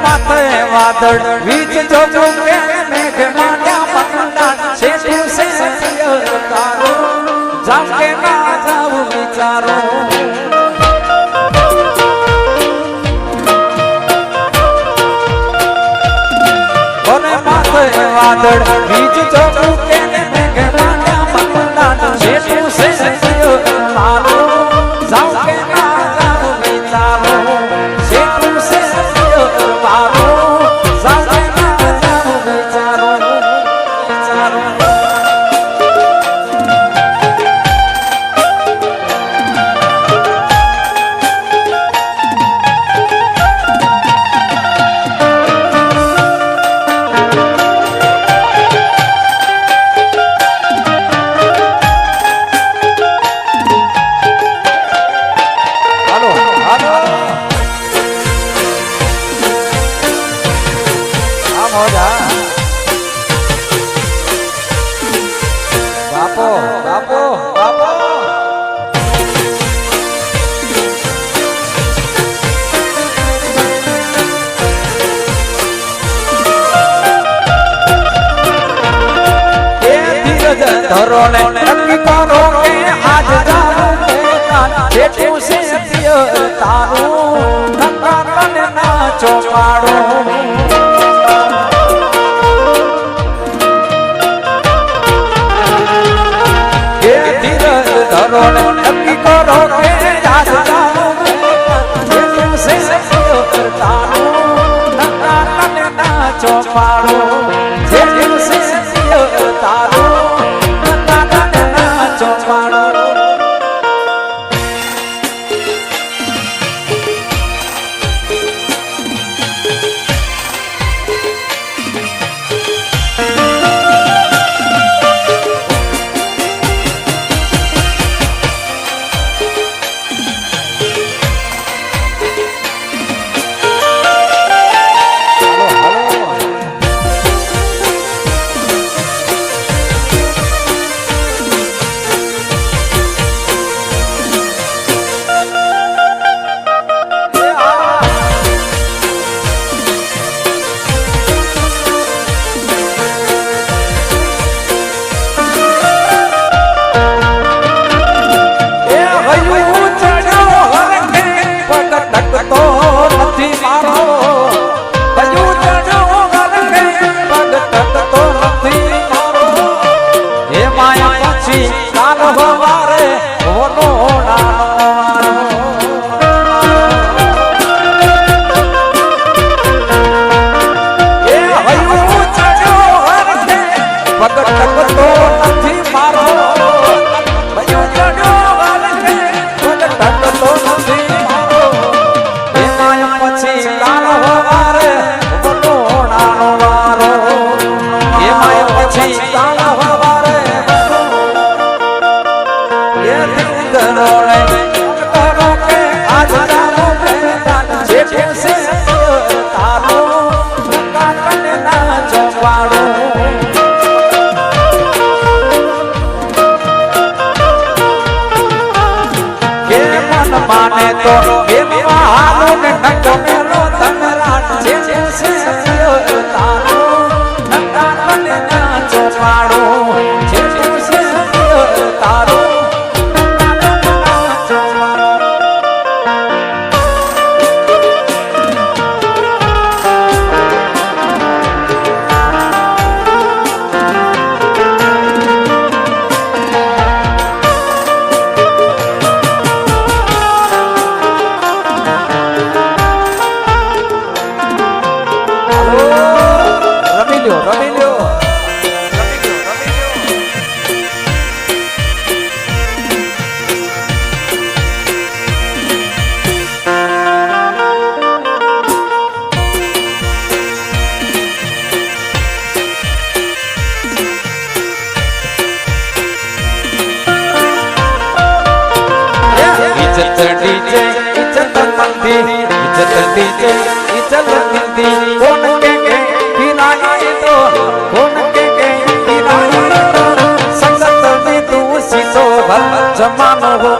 માથે વાદળ વીજ જો કે મેઘ માન્યા મંડાણ છે તું સે તારો જાવ કે ના જાવ વિચારો કોને માથે વાદળ વીજ જો કે મેઘ માન્યા મંડાણ છે તું સે તારો જાવ કે ના જાવ વિચારો છે તું સે તારો જાવ કે ના જાવ વિચારો વિચારો બાપો બાપો બાપો એ ધીરજ ધરો ને નક્કી કરો કે આજ જાવું જેટલું છે તારું નકા તને નાચો પાડો ધરો ને નક્કી કરો કે યાદ જાવું જેટલું છે તારું નકા તને નાચો પાડો જેટલું છે તારું નકા તને નાચો પાડો માને તો એમાં હાલું ને નકમેલો તમરાટ છે તારું નકા તને નાચો પાડો છે તારું जमानो हो